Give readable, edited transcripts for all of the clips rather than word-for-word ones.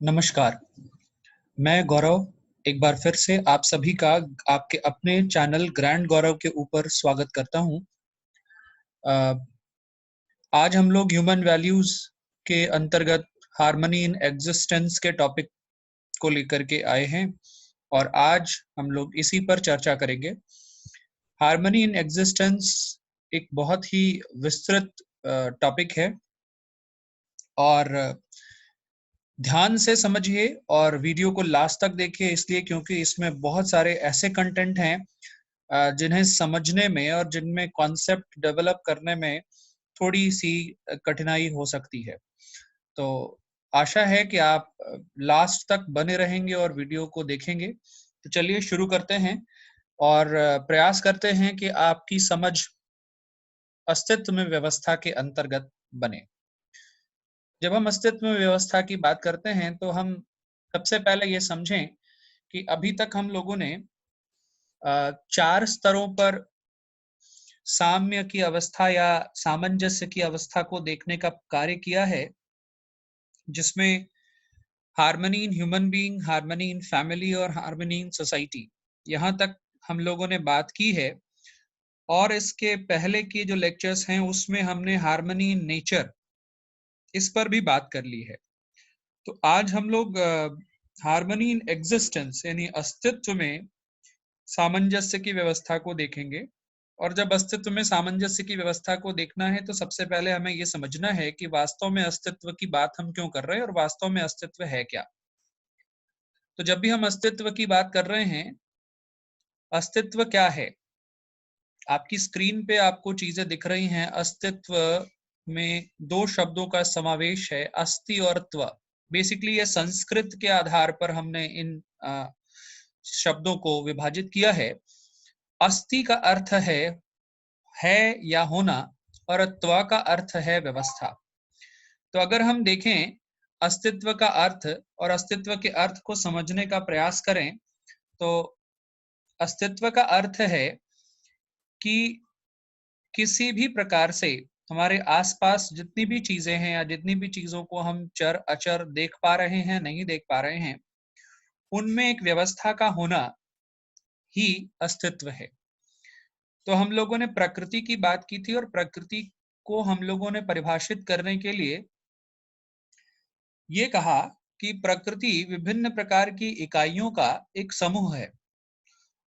नमस्कार, मैं गौरव एक बार फिर से आप सभी का आपके अपने चैनल ग्रैंड गौरव के ऊपर स्वागत करता हूँ। अ, आज हम लोग ह्यूमन वैल्यूज के अंतर्गत हार्मनी इन एग्जिस्टेंस के टॉपिक को लेकर के आए हैं और आज हम लोग इसी पर चर्चा करेंगे। हार्मनी इन एग्जिस्टेंस एक बहुत ही विस्तृत टॉपिक है और ध्यान से समझिए और वीडियो को लास्ट तक देखिए, इसलिए क्योंकि इसमें बहुत सारे ऐसे कंटेंट हैं जिन्हें समझने में और जिनमें कॉन्सेप्ट डेवलप करने में थोड़ी सी कठिनाई हो सकती है। तो आशा है कि आप लास्ट तक बने रहेंगे और वीडियो को देखेंगे। तो चलिए शुरू करते हैं और प्रयास करते हैं कि आपकी समझ अस्तित्व में व्यवस्था के अंतर्गत बने। जब हम अस्तित्व में व्यवस्था की बात करते हैं तो हम सबसे पहले ये समझें कि अभी तक हम लोगों ने 4 स्तरों पर साम्य की अवस्था या सामंजस्य की अवस्था को देखने का कार्य किया है, जिसमें harmony in human being, harmony in family और हार्मनी इन सोसाइटी, यहाँ तक हम लोगों ने बात की है। और इसके पहले के जो लेक्चर्स हैं उसमें हमने हार्मनी इन नेचर, इस पर भी बात कर ली है। तो आज हम लोग हार्मनी इन एग्जिस्टेंस यानी अस्तित्व में सामंजस्य की व्यवस्था को देखेंगे। और जब अस्तित्व में सामंजस्य की व्यवस्था को देखना है तो सबसे पहले हमें यह समझना है कि वास्तव में अस्तित्व की बात हम क्यों कर रहे हैं और वास्तव में अस्तित्व है क्या। तो जब भी हम अस्तित्व की बात कर रहे हैं, अस्तित्व क्या है? आपकी स्क्रीन पे आपको चीजें दिख रही हैं। अस्तित्व में 2 शब्दों का समावेश है, अस्ति और त्व। बेसिकली ये संस्कृत के आधार पर हमने इन शब्दों को विभाजित किया है। अस्ति का अर्थ है या होना, और त्व का अर्थ है व्यवस्था। तो अगर हम देखें अस्तित्व का अर्थ और अस्तित्व के अर्थ को समझने का प्रयास करें तो अस्तित्व का अर्थ है कि किसी भी प्रकार से हमारे आसपास जितनी भी चीजें हैं या जितनी भी चीजों को हम चर अचर देख पा रहे हैं, नहीं देख पा रहे हैं, उनमें एक व्यवस्था का होना ही अस्तित्व है। तो हम लोगों ने प्रकृति की बात की थी और प्रकृति को हम लोगों ने परिभाषित करने के लिए ये कहा कि प्रकृति विभिन्न प्रकार की इकाइयों का एक समूह है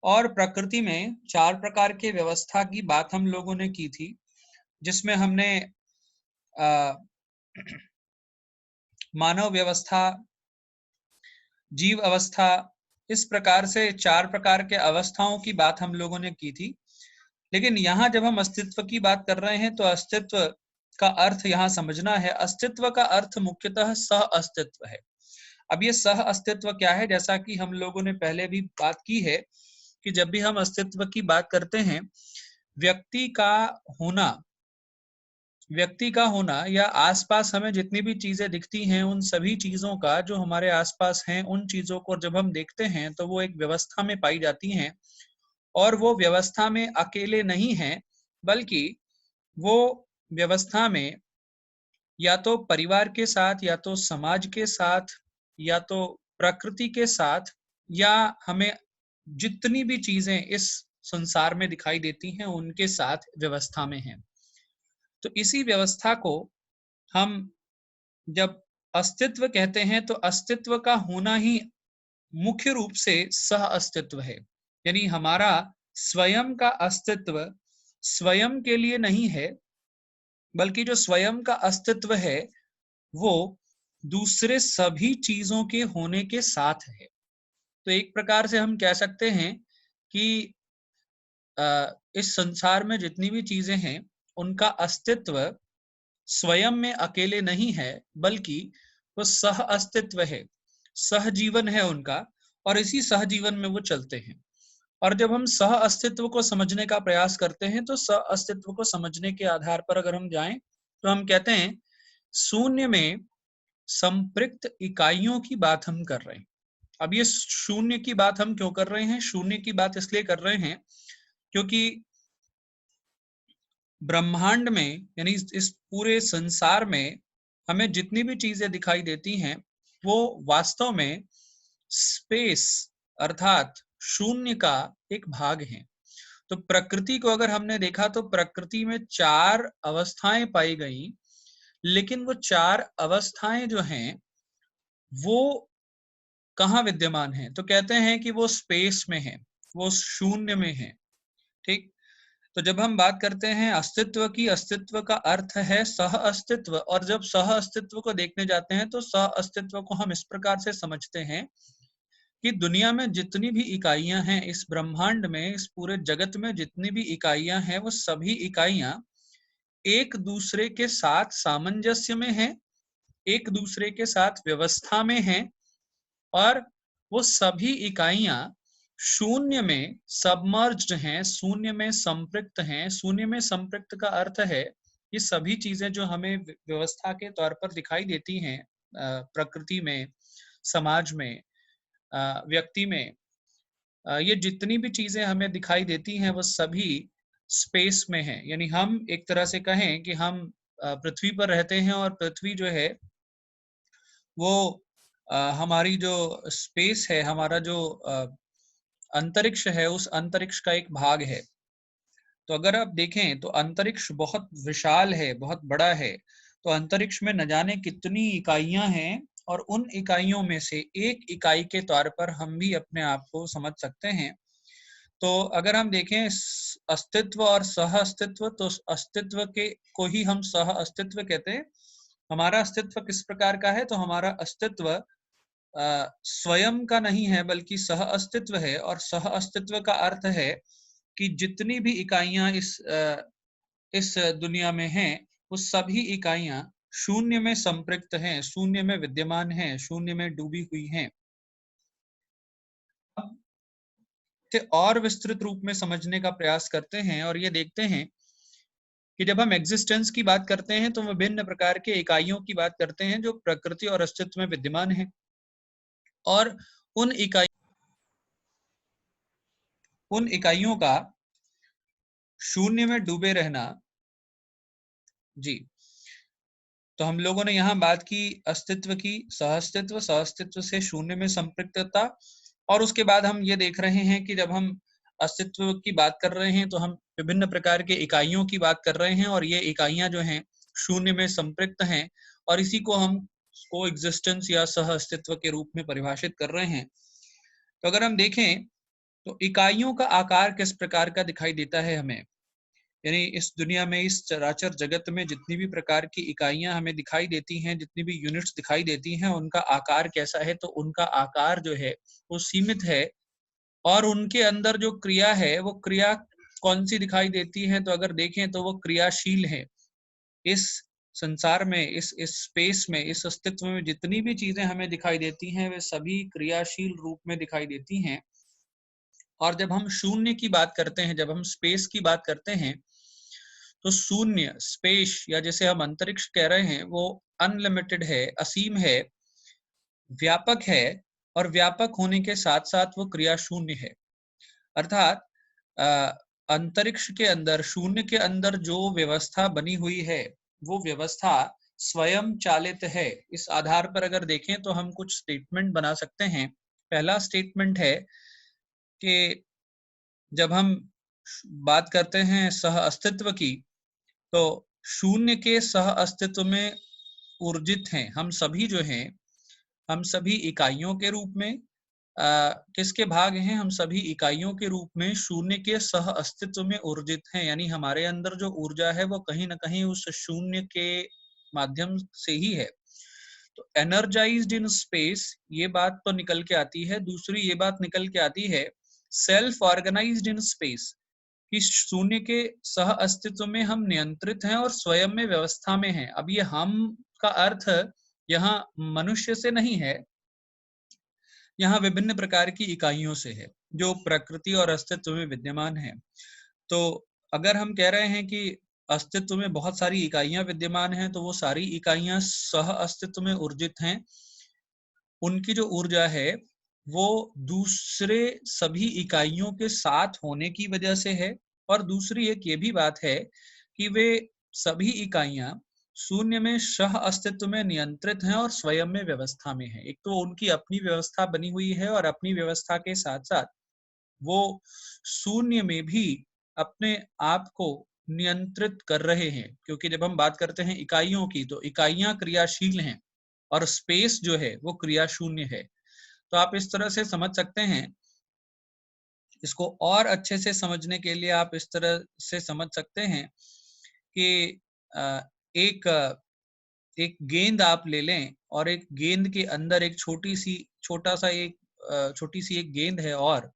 और प्रकृति में 4 प्रकार के व्यवस्था की बात हम लोगों ने की थी, जिसमें हमने मानव व्यवस्था, जीव अवस्था, इस प्रकार से 4 प्रकार के अवस्थाओं की बात हम लोगों ने की थी। लेकिन यहाँ जब हम अस्तित्व की बात कर रहे हैं तो अस्तित्व का अर्थ यहाँ समझना है। अस्तित्व का अर्थ मुख्यतः सह अस्तित्व है। अब ये सह अस्तित्व क्या है? जैसा कि हम लोगों ने पहले भी बात की है कि जब भी हम अस्तित्व की बात करते हैं, व्यक्ति का होना या आसपास हमें जितनी भी चीजें दिखती हैं, उन सभी चीजों का जो हमारे आसपास हैं, उन चीजों को जब हम देखते हैं तो वो एक व्यवस्था में पाई जाती हैं और वो व्यवस्था में अकेले नहीं हैं, बल्कि वो व्यवस्था में या तो परिवार के साथ, या तो समाज के साथ, या तो प्रकृति के साथ, या हमें जितनी भी चीजें इस संसार में दिखाई देती हैं उनके साथ व्यवस्था में हैं। तो इसी व्यवस्था को हम जब अस्तित्व कहते हैं तो अस्तित्व का होना ही मुख्य रूप से सह अस्तित्व है। यानी हमारा स्वयं का अस्तित्व स्वयं के लिए नहीं है, बल्कि जो स्वयं का अस्तित्व है वो दूसरे सभी चीजों के होने के साथ है। तो एक प्रकार से हम कह सकते हैं कि इस संसार में जितनी भी चीजें हैं उनका अस्तित्व स्वयं में अकेले नहीं है, बल्कि वो सह अस्तित्व है, सहजीवन है उनका, और इसी सहजीवन में वो चलते हैं। और जब हम सह अस्तित्व को समझने का प्रयास करते हैं तो सह अस्तित्व को समझने के आधार पर अगर हम जाएं तो हम कहते हैं शून्य में संपृक्त इकाइयों की बात हम कर रहे हैं। अब ये शून्य की बात हम क्यों कर रहे हैं? शून्य की बात इसलिए कर रहे हैं क्योंकि ब्रह्मांड में यानी इस पूरे संसार में हमें जितनी भी चीजें दिखाई देती हैं वो वास्तव में स्पेस अर्थात शून्य का एक भाग है। तो प्रकृति को अगर हमने देखा तो प्रकृति में 4 अवस्थाएं पाई गई, लेकिन वो 4 अवस्थाएं जो हैं वो कहाँ विद्यमान है? तो कहते हैं कि वो स्पेस में है, वो शून्य में है। ठीक। तो जब हम बात करते हैं अस्तित्व की, अस्तित्व का अर्थ है सह अस्तित्व, और जब सह अस्तित्व को देखने जाते हैं तो सह अस्तित्व को हम इस प्रकार से समझते हैं कि दुनिया में जितनी भी इकाइयां हैं, इस ब्रह्मांड में, इस पूरे जगत में जितनी भी इकाइयां हैं, वो सभी इकाइयां एक दूसरे के साथ सामंजस्य में हैं, एक दूसरे के साथ व्यवस्था में हैं, और वो सभी इकाइयां शून्य में सबमर्ज्ड हैं, शून्य में संपृक्त हैं। शून्य में संपृक्त का अर्थ है ये सभी चीजें जो हमें व्यवस्था के तौर पर दिखाई देती हैं, प्रकृति में, समाज में, व्यक्ति में, ये जितनी भी चीजें हमें दिखाई देती हैं वो सभी स्पेस में हैं। यानी हम एक तरह से कहें कि हम पृथ्वी पर रहते हैं, और पृथ्वी जो है वो हमारी जो स्पेस है, हमारा जो अंतरिक्ष है, उस अंतरिक्ष का एक भाग है। तो अगर आप देखें तो अंतरिक्ष बहुत विशाल है, बहुत बड़ा है। तो अंतरिक्ष में न जाने कितनी इकाइयां हैं, और उन इकाइयों में से एक इकाई के तौर पर हम भी अपने आप को समझ सकते हैं। तो अगर हम देखें अस्तित्व और सह अस्तित्व, तो अस्तित्व के को ही हम सह अस्तित्व कहते हैं। हमारा अस्तित्व किस प्रकार का है? तो हमारा अस्तित्व स्वयं का नहीं है, बल्कि सह अस्तित्व है। और सह अस्तित्व का अर्थ है कि जितनी भी इकाइयां इस दुनिया में हैं, वो सभी इकाइयां शून्य में संपृक्त हैं, शून्य में विद्यमान हैं, शून्य में डूबी हुई हैं। अब और विस्तृत रूप में समझने का प्रयास करते हैं, और ये देखते हैं कि जब हम एग्जिस्टेंस की बात करते हैं तो विभिन्न प्रकार के इकाइयों की बात करते हैं जो प्रकृति और अस्तित्व में विद्यमान हैं, और उन इकाइयों का शून्य में डूबे रहना। जी। तो हम लोगों ने यहाँ बात की अस्तित्व की, सहअस्तित्व, सहअस्तित्व से शून्य में संपृक्तता, और उसके बाद हम ये देख रहे हैं कि जब हम अस्तित्व की बात कर रहे हैं तो हम विभिन्न प्रकार के इकाइयों की बात कर रहे हैं, और ये इकाइयां जो हैं शून्य में संपृक्त हैं, और इसी को हम को एग्जिस्टेंस या सह अस्तित्व के रूप में परिभाषित कर रहे हैं। तो अगर हम देखें तो इकाइयों का आकार किस प्रकार का दिखाई देता है हमें, यानी इस दुनिया में, इस चराचर जगत में जितनी भी प्रकार की इकाइयां हमें दिखाई देती हैं, जितनी भी यूनिट्स दिखाई देती हैं, उनका आकार कैसा है? तो उनका आकार जो है वो सीमित है, और उनके अंदर जो क्रिया है वो क्रिया कौन सी दिखाई देती है? तो अगर देखें तो वो क्रियाशील है। इस संसार में, इस स्पेस में, इस अस्तित्व में जितनी भी चीजें हमें दिखाई देती हैं वे सभी क्रियाशील रूप में दिखाई देती हैं। और जब हम शून्य की बात करते हैं, जब हम स्पेस की बात करते हैं, तो शून्य, स्पेस, या जैसे हम अंतरिक्ष कह रहे हैं, वो अनलिमिटेड है, असीम है, व्यापक है, और व्यापक होने के साथ साथ वो क्रिया शून्य है। अर्थात अंतरिक्ष के अंदर, शून्य के अंदर जो व्यवस्था बनी हुई है वो व्यवस्था स्वयं चालित है। इस आधार पर अगर देखें तो हम कुछ स्टेटमेंट बना सकते हैं। पहला स्टेटमेंट है कि जब हम बात करते हैं सह अस्तित्व की, तो शून्य के सह अस्तित्व में ऊर्जित हैं हम सभी जो हैं, हम सभी इकाइयों के रूप में किसके भाग हैं? हम सभी इकाइयों के रूप में शून्य के सह अस्तित्व में ऊर्जित हैं। यानी हमारे अंदर जो ऊर्जा है वो कहीं ना कहीं उस शून्य के माध्यम से ही है। तो एनर्जाइज्ड इन स्पेस, ये बात तो निकल के आती है। दूसरी ये बात निकल के आती है सेल्फ ऑर्गेनाइज्ड इन स्पेस, कि शून्य के सह अस्तित्व में हम नियंत्रित हैं और स्वयं में व्यवस्था में हैं। अब ये हम का अर्थ यहाँ मनुष्य से नहीं है, यहाँ विभिन्न प्रकार की इकाइयों से है जो प्रकृति और अस्तित्व में विद्यमान है। तो अगर हम कह रहे हैं कि अस्तित्व में बहुत सारी इकाइयां विद्यमान हैं, तो वो सारी इकाइयां सह अस्तित्व में ऊर्जित हैं। उनकी जो ऊर्जा है वो दूसरे सभी इकाइयों के साथ होने की वजह से है, और दूसरी एक ये भी बात है कि वे सभी इकाइयां शून्य में सह अस्तित्व में नियंत्रित हैं और स्वयं में व्यवस्था में है। एक तो उनकी अपनी व्यवस्था बनी हुई है और अपनी व्यवस्था के साथ साथ वो शून्य में भी अपने आप को नियंत्रित कर रहे हैं, क्योंकि जब हम बात करते हैं इकाइयों की तो इकाइयां क्रियाशील हैं और स्पेस जो है वो क्रिया शून्य है। तो आप इस तरह से समझ सकते हैं। इसको और अच्छे से समझने के लिए आप इस तरह से समझ सकते हैं कि एक एक गेंद आप ले लें और एक गेंद के अंदर एक छोटी सी एक गेंद है, और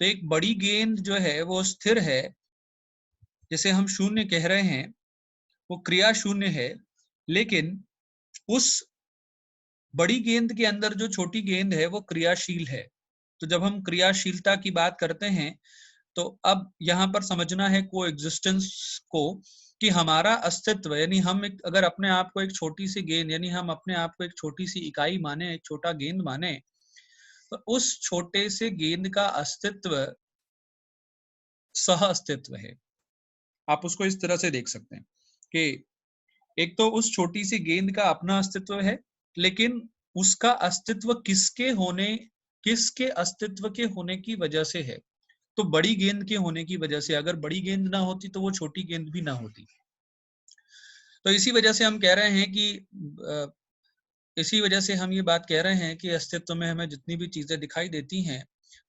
तो एक बड़ी गेंद जो है वो स्थिर है, जिसे हम शून्य कह रहे हैं, वो क्रिया शून्य है। लेकिन उस बड़ी गेंद के अंदर जो छोटी गेंद है वो क्रियाशील है। तो जब हम क्रियाशीलता की बात करते हैं तो अब यहाँ पर समझना है को एग्जिस्टेंस को, कि हमारा अस्तित्व यानी हम अगर अपने आप को एक छोटी सी गेंद यानी हम अपने आप को एक छोटी सी इकाई माने, एक छोटा गेंद माने, तो उस छोटे से गेंद का अस्तित्व सह अस्तित्व है। आप उसको इस तरह से देख सकते हैं कि एक तो उस छोटी सी गेंद का अपना अस्तित्व है, लेकिन उसका अस्तित्व किसके अस्तित्व के होने की वजह से है। तो बड़ी गेंद के होने की वजह से, अगर बड़ी गेंद ना होती तो वो छोटी गेंद भी ना होती। तो इसी वजह से हम कह रहे हैं कि इसी वजह से हम ये बात कह रहे हैं कि अस्तित्व में हमें जितनी भी चीजें दिखाई देती हैं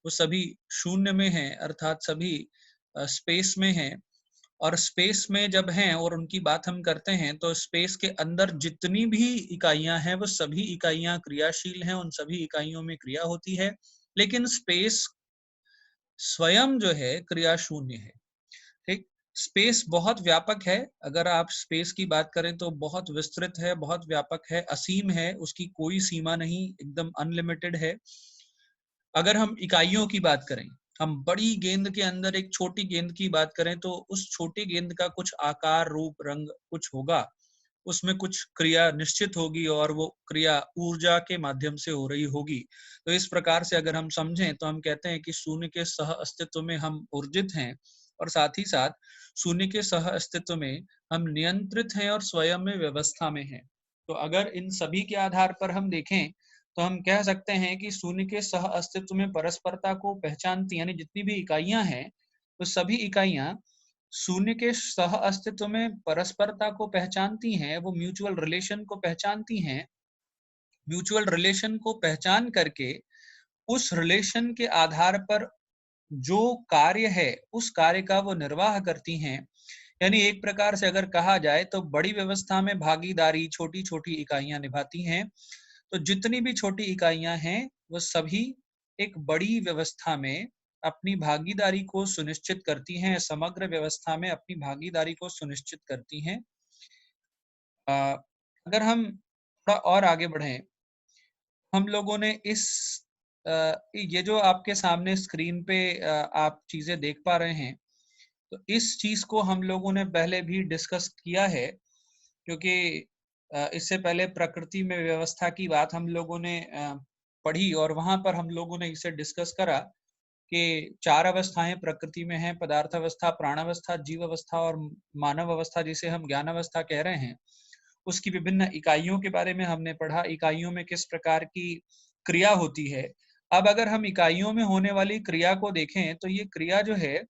वो सभी शून्य में हैं, अर्थात सभी स्पेस में हैं। और स्पेस में जब हैं और उनकी बात हम करते हैं तो स्पेस के अंदर जितनी भी इकाइयां हैं वो सभी इकाइयां क्रियाशील हैं, उन सभी इकाइयों में क्रिया होती है, लेकिन स्पेस स्वयं जो है क्रिया शून्य है। ठीक। स्पेस बहुत व्यापक है। अगर आप स्पेस की बात करें तो बहुत विस्तृत है, बहुत व्यापक है, असीम है, उसकी कोई सीमा नहीं, एकदम अनलिमिटेड है। अगर हम इकाइयों की बात करें, हम बड़ी गेंद के अंदर एक छोटी गेंद की बात करें तो उस छोटी गेंद का कुछ आकार, रूप, रंग कुछ होगा, उसमें कुछ क्रिया निश्चित होगी और वो क्रिया ऊर्जा के माध्यम से हो रही होगी। तो इस प्रकार से अगर हम समझें तो हम कहते हैं कि शून्य के सह अस्तित्व में हम ऊर्जित हैं और साथ ही साथ शून्य के सह अस्तित्व में हम नियंत्रित हैं और स्वयं में व्यवस्था में हैं। तो अगर इन सभी के आधार पर हम देखें तो हम कह सकते हैं कि शून्य के सह अस्तित्व में परस्परता को पहचानती, यानी जितनी भी इकाइयां हैं वो सभी इकाइयां शून्य के सह अस्तित्व में परस्परता को पहचानती हैं, वो म्यूचुअल रिलेशन को पहचानती हैं। म्यूचुअल रिलेशन को पहचान करके उस रिलेशन के आधार पर जो कार्य है उस कार्य का वो निर्वाह करती हैं। यानी एक प्रकार से अगर कहा जाए तो बड़ी व्यवस्था में भागीदारी छोटी छोटी इकाइयां निभाती हैं। तो जितनी भी छोटी इकाइयां हैं वो सभी एक बड़ी व्यवस्था में अपनी भागीदारी को सुनिश्चित करती हैं, समग्र व्यवस्था में अपनी भागीदारी को सुनिश्चित करती हैं। अगर हम थोड़ा और आगे बढ़ें, हम लोगों ने ये जो आपके सामने स्क्रीन पे आप चीजें देख पा रहे हैं, तो इस चीज को हम लोगों ने पहले भी डिस्कस किया है, क्योंकि इससे पहले प्रकृति में व्यवस्था की बात हम लोगों ने पढ़ी और वहां पर हम लोगों ने इसे डिस्कस करा कि 4 अवस्थाएं प्रकृति में हैं, पदार्थ अवस्था, प्राण अवस्था, जीव अवस्था और मानव अवस्था, जिसे हम ज्ञान अवस्था कह रहे हैं। उसकी विभिन्न इकाइयों के बारे में हमने पढ़ा, इकाइयों में किस प्रकार की क्रिया होती है। अब अगर हम इकाइयों में होने वाली क्रिया को देखें तो ये क्रिया जो है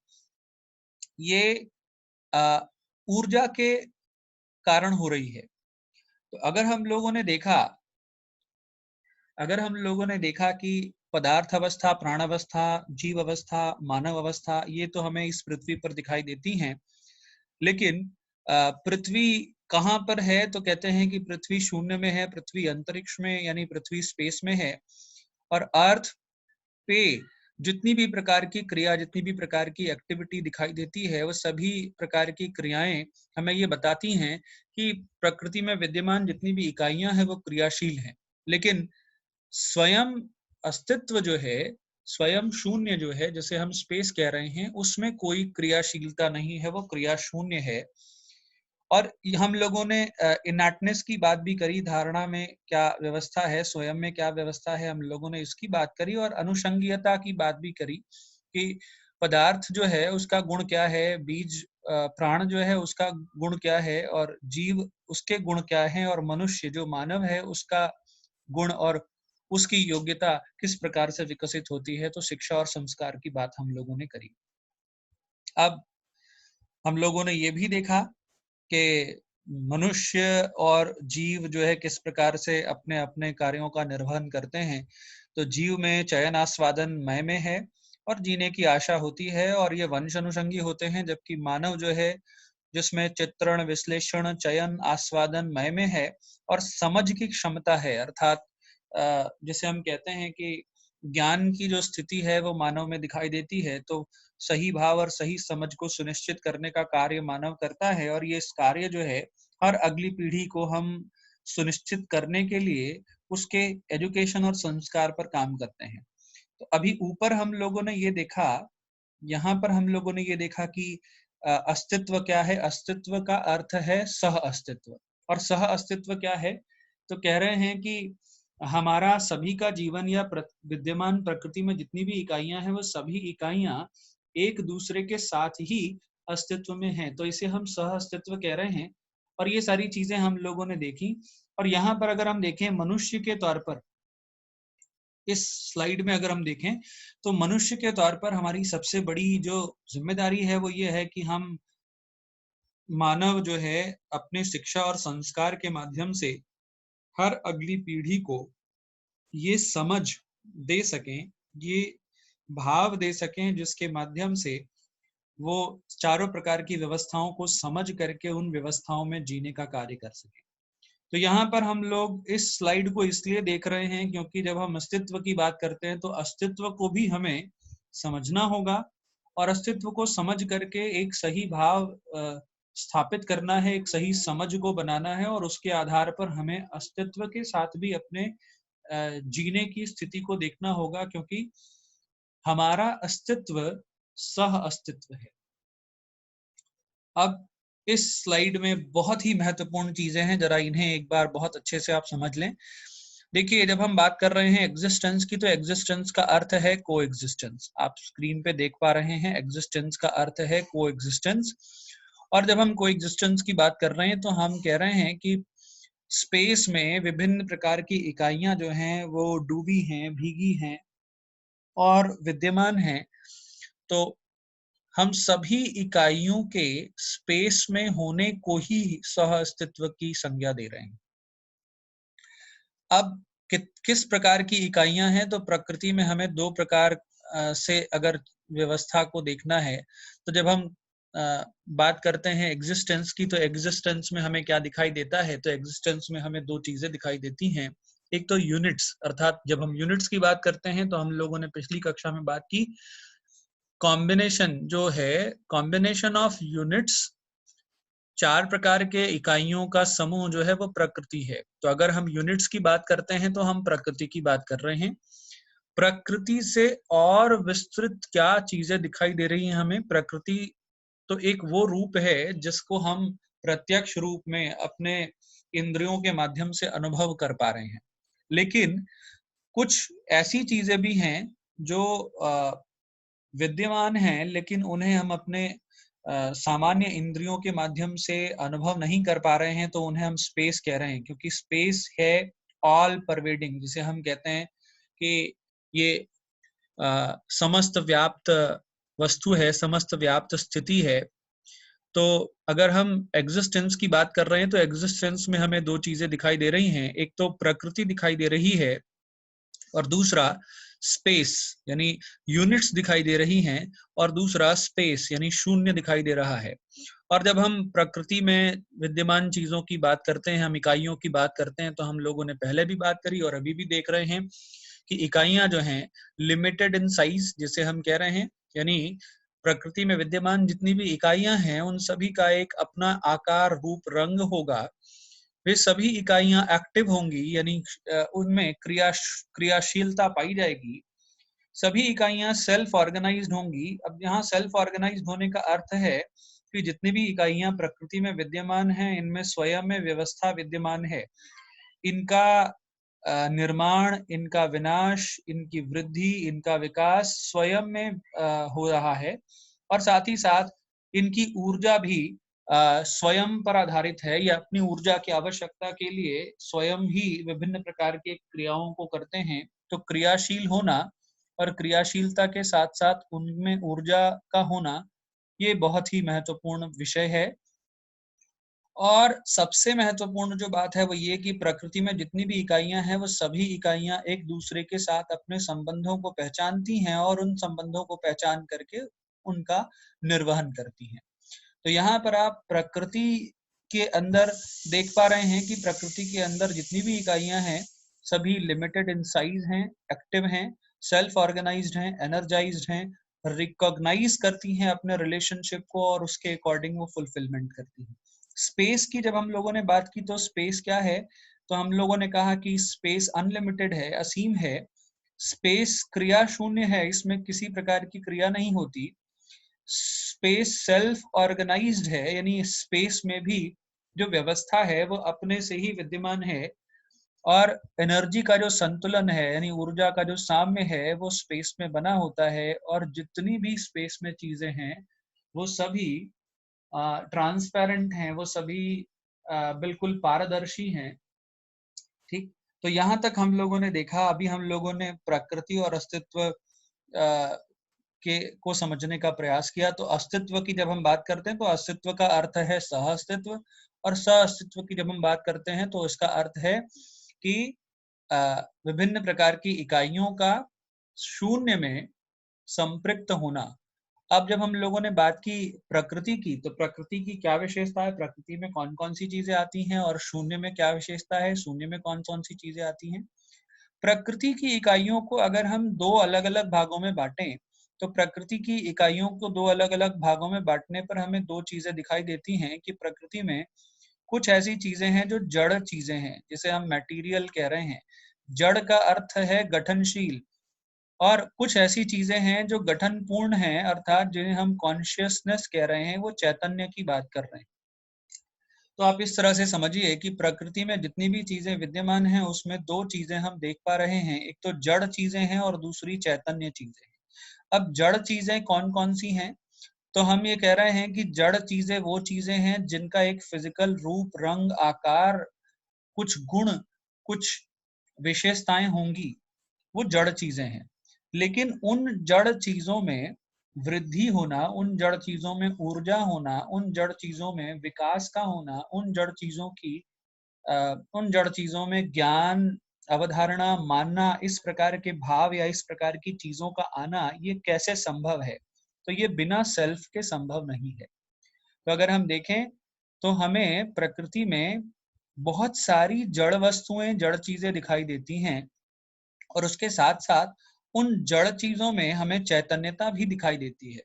ये ऊर्जा के कारण हो रही है। तो अगर हम लोगों ने देखा कि पदार्थ अवस्था, प्राण अवस्था, जीव अवस्था, मानव अवस्था, ये तो हमें इस पृथ्वी पर दिखाई देती हैं, लेकिन पृथ्वी कहाँ पर है तो कहते हैं कि पृथ्वी शून्य में है, पृथ्वी अंतरिक्ष में यानी पृथ्वी स्पेस में है। और अर्थ पे जितनी भी प्रकार की क्रिया, जितनी भी प्रकार की एक्टिविटी दिखाई देती है वो सभी प्रकार की क्रियाएं हमें ये बताती हैं कि प्रकृति में विद्यमान जितनी भी इकाइयां हैं वो क्रियाशील हैं, लेकिन स्वयं अस्तित्व जो है, स्वयं शून्य जो है, जैसे हम स्पेस कह रहे हैं, उसमें कोई क्रियाशीलता नहीं है, वो क्रिया शून्य है। और हम लोगों ने इनर्टनेस की बात भी करी, धारणा में क्या व्यवस्था है, स्वयं में क्या व्यवस्था है, हम लोगों ने इसकी बात करी और अनुषंगीयता की बात भी करी कि पदार्थ जो है उसका गुण क्या है, बीज प्राण जो है उसका गुण क्या है और जीव उसके गुण क्या हैं और मनुष्य जो मानव है उसका गुण और उसकी योग्यता किस प्रकार से विकसित होती है। तो शिक्षा और संस्कार की बात हम लोगों ने करी। अब हम लोगों ने ये भी देखा कि मनुष्य और जीव जो है किस प्रकार से अपने अपने कार्यों का निर्वहन करते हैं। तो जीव में चयन आस्वादन मय में है और जीने की आशा होती है और ये वंश अनुषंगी होते हैं, जबकि मानव जो है जिसमें चित्रण विश्लेषण चयन आस्वादन मय में है और समझ की क्षमता है, अर्थात जिसे हम कहते हैं कि ज्ञान की जो स्थिति है वो मानव में दिखाई देती है। तो सही भाव और सही समझ को सुनिश्चित करने का कार्य मानव करता है और ये इस कार्य जो है हर अगली पीढ़ी को हम सुनिश्चित करने के लिए उसके एजुकेशन और संस्कार पर काम करते हैं। तो अभी ऊपर हम लोगों ने ये देखा, यहाँ पर हम लोगों ने ये देखा कि अस्तित्व क्या है। अस्तित्व का अर्थ है सह अस्तित्व, और सह अस्तित्व क्या है? तो कह रहे हैं कि हमारा सभी का जीवन या विद्यमान प्रकृति में जितनी भी इकाइयां हैं वो सभी इकाइयां एक दूसरे के साथ ही अस्तित्व में हैं, तो इसे हम सह अस्तित्व कह रहे हैं। और ये सारी चीजें हम लोगों ने देखी। और यहाँ पर अगर हम देखें मनुष्य के तौर पर, इस स्लाइड में अगर हम देखें तो मनुष्य के तौर पर हमारी सबसे बड़ी जो जिम्मेदारी है वो ये है कि हम मानव जो है अपने शिक्षा और संस्कार के माध्यम से हर अगली पीढ़ी को ये समझ दे सकें, ये भाव दे सकें जिसके माध्यम से वो चारों प्रकार की व्यवस्थाओं को समझ करके उन व्यवस्थाओं में जीने का कार्य कर सकें। तो यहाँ पर हम लोग इस स्लाइड को इसलिए देख रहे हैं क्योंकि जब हम अस्तित्व की बात करते हैं तो अस्तित्व को भी हमें समझना होगा और अस्तित्व को समझ करके एक सही भाव स्थापित करना है, एक सही समझ को बनाना है और उसके आधार पर हमें अस्तित्व के साथ भी अपने जीने की स्थिति को देखना होगा, क्योंकि हमारा अस्तित्व सह अस्तित्व है। अब इस स्लाइड में बहुत ही महत्वपूर्ण चीजें हैं, जरा इन्हें एक बार बहुत अच्छे से आप समझ लें। देखिए, जब हम बात कर रहे हैं एग्जिस्टेंस की, तो एग्जिस्टेंस का अर्थ है को एग्जिस्टेंस। आप स्क्रीन पे देख पा रहे हैं, एग्जिस्टेंस का अर्थ है को एग्जिस्टेंस। और जब हम को एग्जिस्टेंस की बात कर रहे हैं तो हम कह रहे हैं कि स्पेस में विभिन्न प्रकार की इकाइयां जो हैं वो डूबी हैं, भीगी हैं और विद्यमान हैं। तो हम सभी इकाइयों के स्पेस में होने को ही सह अस्तित्व की संज्ञा दे रहे हैं। अब किस प्रकार की इकाइयां हैं? तो प्रकृति में हमें दो प्रकार से अगर व्यवस्था को देखना है, तो जब हम बात करते हैं एग्जिस्टेंस की, तो एग्जिस्टेंस में हमें क्या दिखाई देता है? तो एग्जिस्टेंस में हमें दो चीजें दिखाई देती हैं। एक तो यूनिट्स, अर्थात जब हम यूनिट्स की बात करते हैं तो हम लोगों ने पिछली कक्षा में बात की, कॉम्बिनेशन जो है, कॉम्बिनेशन ऑफ यूनिट्स, चार प्रकार के इकाइयों का समूह जो है वो प्रकृति है। तो अगर हम यूनिट्स की बात करते हैं तो हम प्रकृति की बात कर रहे हैं। प्रकृति से और विस्तृत क्या चीजें दिखाई दे रही हैं हमें? प्रकृति तो एक वो रूप है जिसको हम प्रत्यक्ष रूप में अपने इंद्रियों के माध्यम से अनुभव कर पा रहे हैं, लेकिन कुछ ऐसी चीजें भी हैं जो विद्यमान हैं लेकिन उन्हें हम अपने सामान्य इंद्रियों के माध्यम से अनुभव नहीं कर पा रहे हैं, तो उन्हें हम स्पेस कह रहे हैं, क्योंकि स्पेस है ऑल परवेडिंग, जिसे हम कहते हैं कि ये समस्त व्याप्त वस्तु है, समस्त व्याप्त स्थिति है। तो अगर हम एग्जिस्टेंस की बात कर रहे हैं तो एग्जिस्टेंस में हमें दो चीजें दिखाई दे रही हैं, एक तो प्रकृति दिखाई दे रही है और दूसरा स्पेस यानी यूनिट्स दिखाई दे रही हैं, और दूसरा स्पेस यानी शून्य दिखाई दे रहा है। और जब हम प्रकृति में विद्यमान चीजों की बात करते हैं, हम इकाइयों की बात करते हैं, तो हम लोगों ने पहले भी बात करी और अभी भी देख रहे हैं कि इकाइयां जो हैं लिमिटेड इन साइज, जिसे हम कह रहे हैं, यानी प्रकृति में विद्यमान जितनी भी इकाइयां हैं उन सभी का एक अपना आकार, रूप, रंग होगा। वे सभी इकाइयां एक्टिव होंगी, यानी उनमें क्रियाशीलता पाई जाएगी। सभी इकाइयां सेल्फ ऑर्गेनाइज्ड होंगी। अब यहाँ सेल्फ ऑर्गेनाइज्ड होने का अर्थ है कि जितनी भी इकाइयां प्रकृति में विद्यमान हैं इनमें स्वयं में व्यवस्था विद्यमान है। इनका निर्माण, इनका विनाश, इनकी वृद्धि, इनका विकास स्वयं में हो रहा है, और साथ ही साथ इनकी ऊर्जा भी स्वयं पर आधारित है, या अपनी ऊर्जा की आवश्यकता के लिए स्वयं ही विभिन्न प्रकार के क्रियाओं को करते हैं, तो क्रियाशील होना और क्रियाशीलता के साथ साथ उनमें ऊर्जा का होना, ये बहुत ही महत्वपूर्ण विषय है। और सबसे महत्वपूर्ण जो बात है वो ये कि प्रकृति में जितनी भी इकाइयां हैं वो सभी इकाइयां एक दूसरे के साथ अपने संबंधों को पहचानती हैं और उन संबंधों को पहचान करके उनका निर्वहन करती हैं। तो यहाँ पर आप प्रकृति के अंदर देख पा रहे हैं कि प्रकृति के अंदर जितनी भी इकाइयां हैं सभी लिमिटेड इन साइज हैं, एक्टिव हैं, सेल्फ ऑर्गेनाइज्ड हैं, एनर्जाइज्ड हैं, रिकॉग्नाइज करती हैं अपने रिलेशनशिप को और उसके अकॉर्डिंग वो फुलफिलमेंट करती हैं। स्पेस की जब हम लोगों ने बात की तो स्पेस क्या है, तो हम लोगों ने कहा कि स्पेस अनलिमिटेड है, असीम है। स्पेस क्रिया शून्य है, इसमें किसी प्रकार की क्रिया नहीं होती। स्पेस सेल्फ ऑर्गेनाइज्ड है, यानी स्पेस में भी जो व्यवस्था है वो अपने से ही विद्यमान है। और एनर्जी का जो संतुलन है, यानी ऊर्जा का जो साम्य है, वो स्पेस में बना होता है। और जितनी भी स्पेस में चीजें हैं वो सभी ट्रांसपेरेंट हैं, वो सभी बिल्कुल पारदर्शी हैं। ठीक, तो यहाँ तक हम लोगों ने देखा। अभी हम लोगों ने प्रकृति और अस्तित्व के को समझने का प्रयास किया। तो अस्तित्व की जब हम बात करते हैं तो अस्तित्व का अर्थ है सह अस्तित्व, और सह अस्तित्व की जब हम बात करते हैं तो इसका अर्थ है कि विभिन्न प्रकार की इकाइयों का शून्य में संपृक्त होना। अब जब हम लोगों ने बात की प्रकृति की, तो प्रकृति की क्या विशेषता है, प्रकृति में कौन कौन सी चीजें आती हैं, और शून्य में क्या विशेषता है, शून्य में कौन कौन सी चीजें आती हैं। प्रकृति की इकाइयों को अगर हम दो अलग अलग भागों में बांटें, तो प्रकृति की इकाइयों को दो अलग अलग भागों में बांटने पर हमें दो चीजें दिखाई देती हैं कि प्रकृति में कुछ ऐसी चीजें हैं जो जड़ चीजें हैं, जिसे हम मटेरियल कह रहे हैं। जड़ का अर्थ है गठनशील। और कुछ ऐसी चीजें हैं जो गठन पूर्ण हैं, अर्थात जिन्हें हम कॉन्शियसनेस कह रहे हैं, वो चैतन्य की बात कर रहे हैं। तो आप इस तरह से समझिए कि प्रकृति में जितनी भी चीजें विद्यमान हैं उसमें दो चीजें हम देख पा रहे हैं, एक तो जड़ चीजें हैं और दूसरी चैतन्य चीजें हैं। अब जड़ चीजें कौन कौन सी हैं, तो हम ये कह रहे हैं कि जड़ चीजें वो चीजें हैं जिनका एक फिजिकल रूप, रंग, आकार, कुछ गुण, कुछ विशेषताएं होंगी, वो जड़ चीजें हैं। लेकिन उन जड़ चीजों में वृद्धि होना, उन जड़ चीजों में ऊर्जा होना, उन जड़ चीजों में विकास का होना, उन जड़ चीजों की उन जड़ चीजों में ज्ञान, अवधारणा, मानना, इस प्रकार के भाव या इस प्रकार की चीजों का आना, ये कैसे संभव है, तो ये बिना सेल्फ के संभव नहीं है। तो अगर हम देखें तो हमें प्रकृति में बहुत सारी जड़ वस्तुएं, जड़ चीजें दिखाई देती हैं, और उसके साथ साथ उन जड़ चीजों में हमें चैतन्यता भी दिखाई देती है।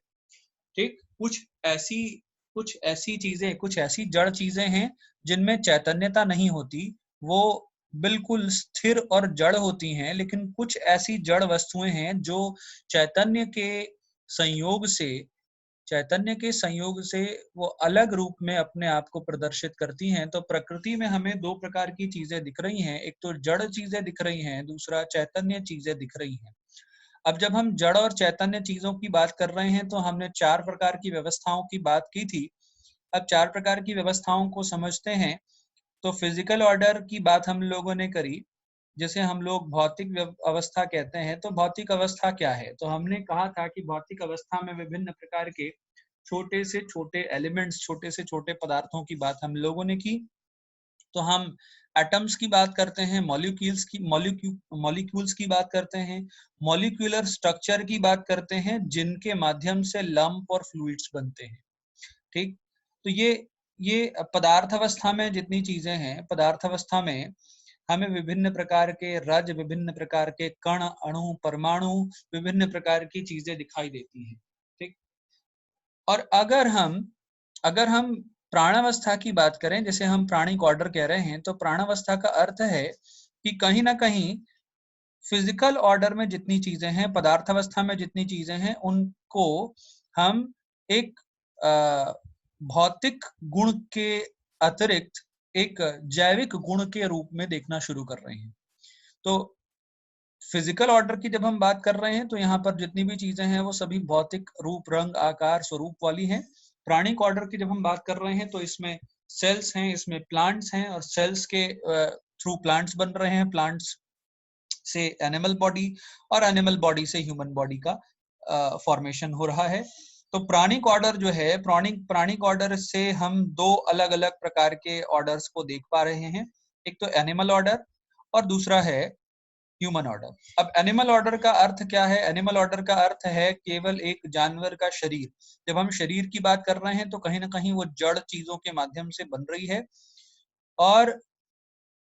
ठीक, कुछ ऐसी चीजें, कुछ ऐसी जड़ चीजें हैं जिनमें चैतन्यता नहीं होती, वो बिल्कुल स्थिर और जड़ होती हैं। लेकिन कुछ ऐसी जड़ वस्तुएं हैं जो चैतन्य के संयोग से चैतन्य के संयोग से वो अलग रूप में अपने आप को प्रदर्शित करती हैं। तो प्रकृति में हमें दो प्रकार की चीजें दिख रही हैं, एक तो जड़ चीजें दिख रही हैं, दूसरा चैतन्य चीजें दिख रही हैं। अब जब हम जड़ और चैतन्य चीजों की बात कर रहे हैं तो हमने चार प्रकार की व्यवस्थाओं की बात की थी। अब चार प्रकार की व्यवस्थाओं को समझते हैं। तो फिजिकल ऑर्डर की बात हम लोगों ने करी, जैसे हम लोग भौतिक अवस्था कहते हैं। तो भौतिक अवस्था क्या है, तो हमने कहा था कि भौतिक अवस्था में विभिन्न प्रकार के छोटे से छोटे एलिमेंट्स, छोटे से छोटे पदार्थों की बात हम लोगों ने की। तो हम एटम्स की बात करते हैं, मॉलिक्यूल्स की बात करते हैं, मॉलिक्यूलर स्ट्रक्चर की बात करते हैं, जिनके माध्यम से लंप और फ्लूइड्स बनते हैं। ठीक, तो ये पदार्थ अवस्था में जितनी चीजें हैं, पदार्थ अवस्था में हमें विभिन्न प्रकार के रज, विभिन्न प्रकार के कण, अणु, परमाणु, विभिन्न प्रकार की चीजें दिखाई देती हैं। ठीक, और अगर हम प्राणावस्था की बात करें, जैसे हम प्राणिक ऑर्डर कह रहे हैं, तो प्राणावस्था का अर्थ है कि कहीं ना कहीं फिजिकल ऑर्डर में जितनी चीजें हैं, पदार्थ अवस्था में जितनी चीजें हैं, उनको हम एक भौतिक गुण के अतिरिक्त एक जैविक गुण के रूप में देखना शुरू कर रहे हैं। तो फिजिकल ऑर्डर की जब हम बात कर रहे हैं तो यहाँ पर जितनी भी चीजें हैं वो सभी भौतिक रूप, रंग, आकार, स्वरूप वाली हैं। प्राणिक ऑर्डर की जब हम बात कर रहे हैं तो इसमें सेल्स हैं, इसमें प्लांट्स हैं, और सेल्स के थ्रू प्लांट्स बन रहे हैं, प्लांट्स से एनिमल बॉडी, और एनिमल बॉडी से ह्यूमन बॉडी का फॉर्मेशन हो रहा है। तो प्राणिक ऑर्डर जो है, प्राणिक ऑर्डर से हम दो अलग अलग प्रकार के ऑर्डर्स को देख पा रहे हैं। एक तो एनिमल ऑर्डर और दूसरा है ह्यूमन ऑर्डर। अब एनिमल ऑर्डर का अर्थ क्या है? एनिमल ऑर्डर का अर्थ है केवल एक जानवर का शरीर। जब हम शरीर की बात कर रहे हैं तो कहीं ना कहीं वो जड़ चीजों के माध्यम से बन रही है। और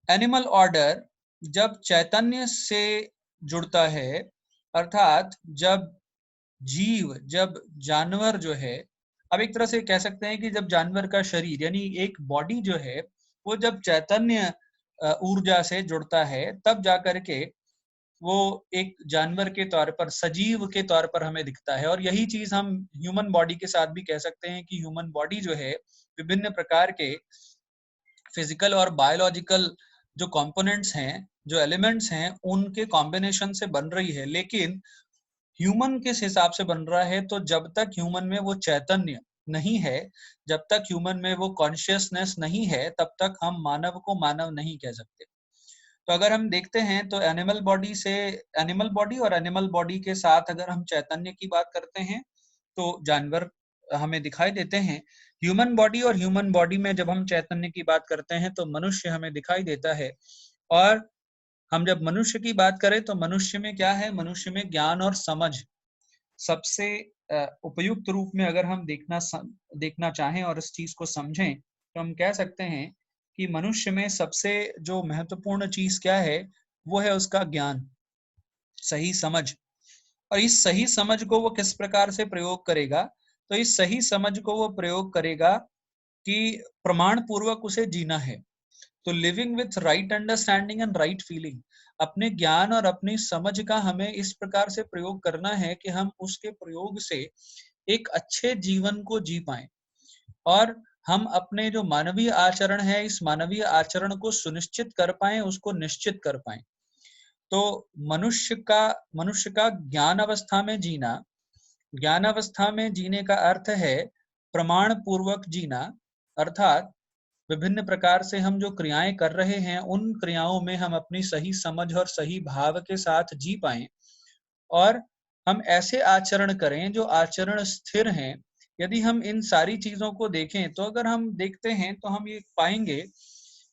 एनिमल ऑर्डर जब चैतन्य से जुड़ता है, अर्थात जब जानवर जो है, अब एक तरह से कह सकते हैं कि जब जानवर का शरीर यानी एक बॉडी जो है वो जब चैतन्य ऊर्जा से जुड़ता है, तब जाकर के वो एक जानवर के तौर पर, सजीव के तौर पर हमें दिखता है। और यही चीज हम ह्यूमन बॉडी के साथ भी कह सकते हैं कि ह्यूमन बॉडी जो है विभिन्न प्रकार के फिजिकल और बायोलॉजिकल जो कंपोनेंट्स हैं, जो एलिमेंट्स हैं, उनके कॉम्बिनेशन से बन रही है। लेकिन ह्यूमन किस हिसाब से बन रहा है? तो जब तक ह्यूमन में वो चैतन्य नहीं है, जब तक ह्यूमन में वो कॉन्शियसनेस नहीं है, तब तक हम मानव को मानव नहीं कह सकते। तो अगर हम देखते हैं तो एनिमल बॉडी और एनिमल बॉडी के साथ अगर हम चैतन्य की बात करते हैं तो जानवर हमें दिखाई देते हैं। ह्यूमन बॉडी और ह्यूमन बॉडी में जब हम चैतन्य की बात करते हैं तो मनुष्य हमें दिखाई देता है। और हम जब मनुष्य की बात करें तो मनुष्य में क्या है? मनुष्य में ज्ञान और समझ सबसे उपयुक्त रूप में अगर हम देखना चाहें और इस चीज को समझें तो हम कह सकते हैं कि मनुष्य में सबसे जो महत्वपूर्ण चीज क्या है, वो है उसका ज्ञान, सही समझ। और इस सही समझ को वो किस प्रकार से प्रयोग करेगा? तो इस सही समझ को वो प्रयोग करेगा कि प्रमाण पूर्वक उसे जीना है। तो living with right understanding and right feeling, अपने ज्ञान और अपनी समझ का हमें इस प्रकार से प्रयोग करना है कि हम उसके प्रयोग से एक अच्छे जीवन को जी पाएं, और हम अपने जो मानवीय आचरण है, इस मानवीय आचरण को सुनिश्चित कर पाएं, उसको निश्चित कर पाएं। तो मनुष्य का ज्ञान अवस्था में जीना, ज्ञान अवस्था में जीने का अर्थ है प्रमाण पूर्वक जीना, अर्थात विभिन्न प्रकार से हम जो क्रियाएं कर रहे हैं, उन क्रियाओं में हम अपनी सही समझ और सही भाव के साथ जी पाएं, और हम ऐसे आचरण करें जो आचरण स्थिर हैं। यदि हम इन सारी चीजों को देखें तो अगर हम देखते हैं तो हम ये पाएंगे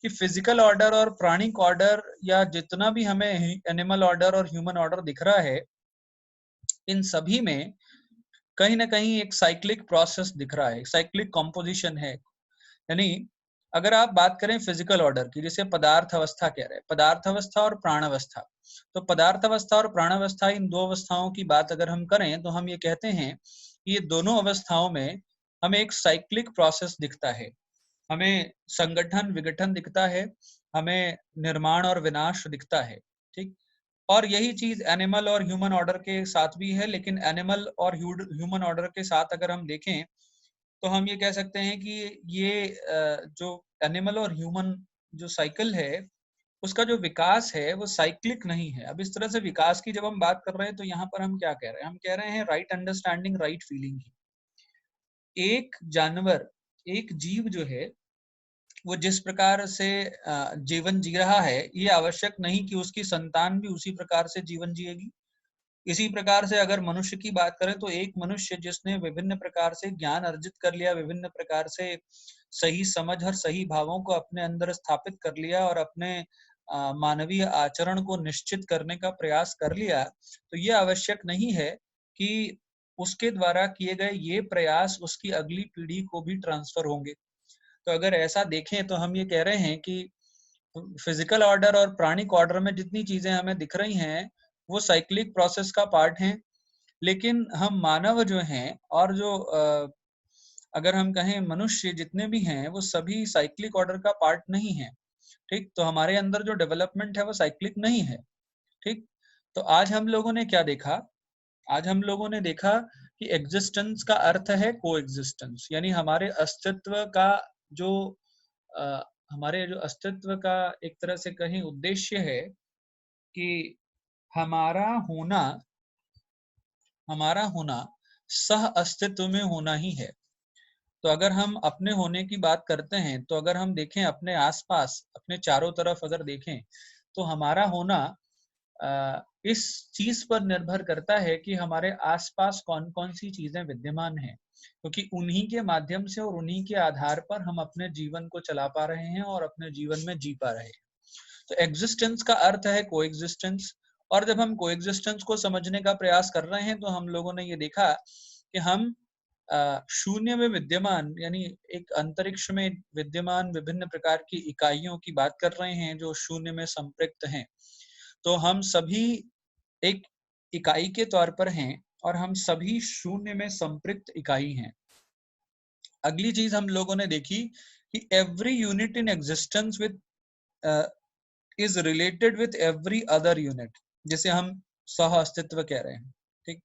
कि फिजिकल ऑर्डर और प्राणिक ऑर्डर, या जितना भी हमें एनिमल ऑर्डर और ह्यूमन ऑर्डर दिख रहा है, इन सभी में कहीं ना कहीं एक साइक्लिक प्रोसेस दिख रहा है, साइक्लिक कॉम्पोजिशन है। यानी अगर आप बात करें फिजिकल ऑर्डर की, जैसे पदार्थ अवस्था कह रहे हैं, पदार्थ अवस्था और प्राण अवस्था, तो पदार्थ अवस्था और प्राण अवस्था, इन दो अवस्थाओं की बात अगर हम करें तो हम ये कहते हैं कि ये दोनों अवस्थाओं में हमें एक साइक्लिक प्रोसेस दिखता है। हमें संगठन विघटन दिखता है, हमें निर्माण और विनाश दिखता है। ठीक। और यही चीज एनिमल और ह्यूमन ऑर्डर के साथ भी है। लेकिन एनिमल और ह्यूमन ऑर्डर के साथ अगर हम देखें तो हम ये कह सकते हैं कि ये जो एनिमल और ह्यूमन जो साइकिल है, उसका जो विकास है वो साइक्लिक नहीं है। अब इस तरह से विकास की जब हम बात कर रहे हैं तो यहाँ पर हम क्या कह रहे हैं? हम कह रहे हैं राइट अंडरस्टैंडिंग राइट फीलिंग की। एक जानवर, एक जीव जो है, वो जिस प्रकार से जीवन जी रहा है, ये आवश्यक नहीं कि उसकी संतान भी उसी प्रकार से जीवन जिएगी। इसी प्रकार से अगर मनुष्य की बात करें तो एक मनुष्य जिसने विभिन्न प्रकार से ज्ञान अर्जित कर लिया, विभिन्न प्रकार से सही समझ और सही भावों को अपने अंदर स्थापित कर लिया, और अपने मानवीय आचरण को निश्चित करने का प्रयास कर लिया, तो ये आवश्यक नहीं है कि उसके द्वारा किए गए ये प्रयास उसकी अगली पीढ़ी को भी ट्रांसफर होंगे। तो अगर ऐसा देखें तो हम ये कह रहे हैं कि फिजिकल ऑर्डर और प्राणिक ऑर्डर में जितनी चीजें हमें दिख रही हैं वो साइक्लिक प्रोसेस का पार्ट हैं। लेकिन हम मानव जो हैं, और जो अगर हम कहें मनुष्य जितने भी हैं, वो सभी साइक्लिक ऑर्डर का पार्ट नहीं है। ठीक। तो हमारे अंदर जो डेवलपमेंट है वो साइक्लिक नहीं है। ठीक। तो आज हम लोगों ने क्या देखा? आज हम लोगों ने देखा कि एग्जिस्टेंस का अर्थ है को एग्जिस्टेंस, यानी हमारे अस्तित्व का जो अ, हमारे जो अस्तित्व का एक तरह से कहीं उद्देश्य है कि हमारा होना हमारा होना सह अस्तित्व में होना ही है। तो अगर हम अपने होने की बात करते हैं, तो अगर हम देखें अपने आसपास, अपने चारों तरफ अगर देखें, तो हमारा होना इस चीज पर निर्भर करता है कि हमारे आसपास कौन कौन सी चीजें विद्यमान हैं, क्योंकि उन्हीं के माध्यम से और उन्हीं के आधार पर हम अपने जीवन को चला पा रहे हैं और अपने जीवन में जी पा रहे हैं। तो एग्जिस्टेंस का अर्थ है कोएग्जिस्टेंस। और जब हम कोएग्जिस्टेंस को समझने का प्रयास कर रहे हैं, तो हम लोगों ने ये देखा कि हम शून्य में विद्यमान, यानी एक अंतरिक्ष में विद्यमान विभिन्न प्रकार की इकाइयों की बात कर रहे हैं जो शून्य में संपृक्त हैं। तो हम सभी एक इकाई के तौर पर हैं और हम सभी शून्य में संपृक्त इकाई हैं। अगली चीज हम लोगों ने देखी कि every unit in existence with is related with every other unit, जिसे हम सह अस्तित्व कह रहे हैं। ठीक।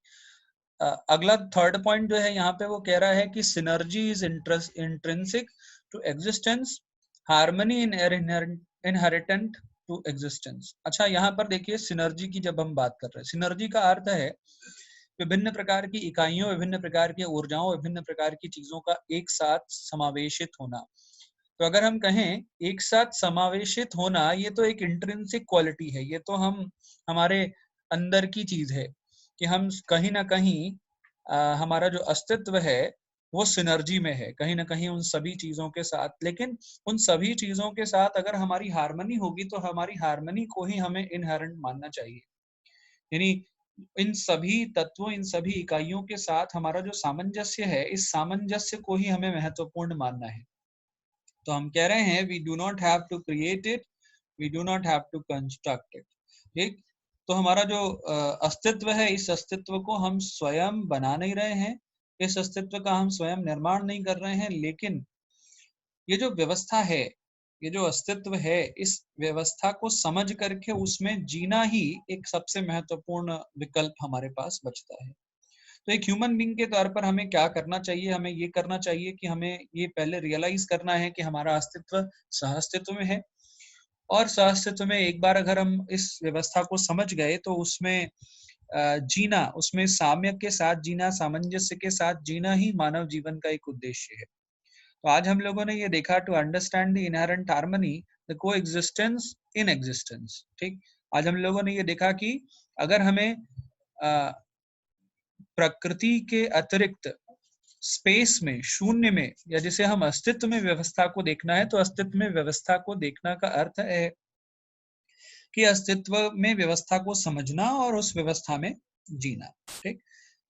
अगला थर्ड पॉइंट जो है यहाँ पे वो कह रहा है कि synergy is intrinsic to existence, harmony in inherent to existence. अच्छा, यहाँ पर देखिए सिनर्जी की जब हम बात कर रहे हैं, सिनर्जी का अर्थ है विभिन्न प्रकार की इकाइयों, विभिन्न प्रकार की ऊर्जाओं, विभिन्न प्रकार की चीजों का एक साथ समावेशित होना। तो अगर हम कहें एक साथ समावेशित होना, ये तो एक इंट्रिंसिक क्वालिटी है, ये तो हम हमारे अंदर की चीज है कि हम कहीं ना कहीं हमारा जो अस्तित्व है वो सिनर्जी में है, कहीं ना कहीं उन सभी चीजों के साथ। लेकिन उन सभी चीजों के साथ अगर हमारी हार्मनी होगी, तो हमारी हार्मनी को ही हमें इनहेरेंट मानना चाहिए। यानी इन सभी तत्वों, इन सभी इकाइयों के साथ हमारा जो सामंजस्य है, इस सामंजस्य को ही हमें महत्वपूर्ण मानना है। तो हम कह रहे हैं we do not have to create it, we do not have to construct it. ठीक। तो हमारा जो अस्तित्व है, इस अस्तित्व को हम स्वयं बना नहीं रहे हैं, इस अस्तित्व का हम स्वयं निर्माण नहीं कर रहे हैं, लेकिन ये जो व्यवस्था है, ये जो अस्तित्व है, इस व्यवस्था को समझ करके उसमें जीना ही एक सबसे महत्वपूर्ण विकल्प हमारे पास बचता है। तो एक ह्यूमन बीइंग के तौर पर हमें क्या करना चाहिए? हमें ये करना चाहिए कि हमें ये पहले रियलाइज करना है कि हमारा अस्तित्व सह-अस्तित्व में है, और सह-अस्तित्व में एक बार अगर हम इस व्यवस्था को समझ गए, तो उसमें जीना, उसमें साम्य के साथ जीना, सामंजस्य के साथ जीना ही मानव जीवन का एक उद्देश्य है। तो आज हम लोगों ने ये देखा, to understand the inherent harmony, the coexistence in existence. ठीक। आज हम लोगों ने ये देखा कि अगर हमें प्रकृति के अतिरिक्त स्पेस में, शून्य में, या जिसे हम अस्तित्व में व्यवस्था को देखना है, तो अस्तित्व में व्यवस्था को देखना का अर्थ है कि अस्तित्व में व्यवस्था को समझना और उस व्यवस्था में जीना। ठीक।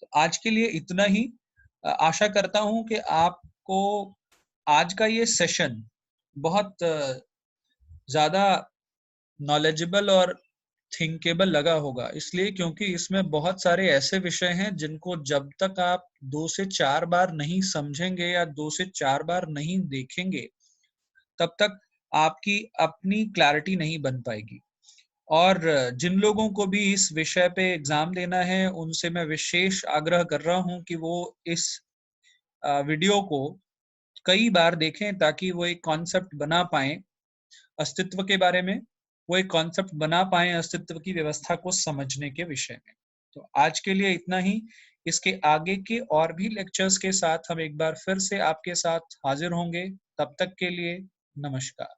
तो आज के लिए इतना ही। आशा करता हूं कि आपको आज का ये सेशन बहुत ज्यादा नॉलेजेबल और थिंकेबल लगा होगा, इसलिए क्योंकि इसमें बहुत सारे ऐसे विषय हैं जिनको जब तक आप 2 से 4 बार नहीं समझेंगे या 2 से 4 बार नहीं देखेंगे, तब तक आपकी अपनी क्लैरिटी नहीं बन पाएगी। और जिन लोगों को भी इस विषय पे एग्जाम देना है, उनसे मैं विशेष आग्रह कर रहा हूं कि वो इस वीडियो को कई बार देखें, ताकि वो एक कॉन्सेप्ट बना पाए अस्तित्व के बारे में, वो एक कॉन्सेप्ट बना पाए अस्तित्व की व्यवस्था को समझने के विषय में। तो आज के लिए इतना ही। इसके आगे के और भी लेक्चर्स के साथ हम एक बार फिर से आपके साथ हाजिर होंगे। तब तक के लिए नमस्कार।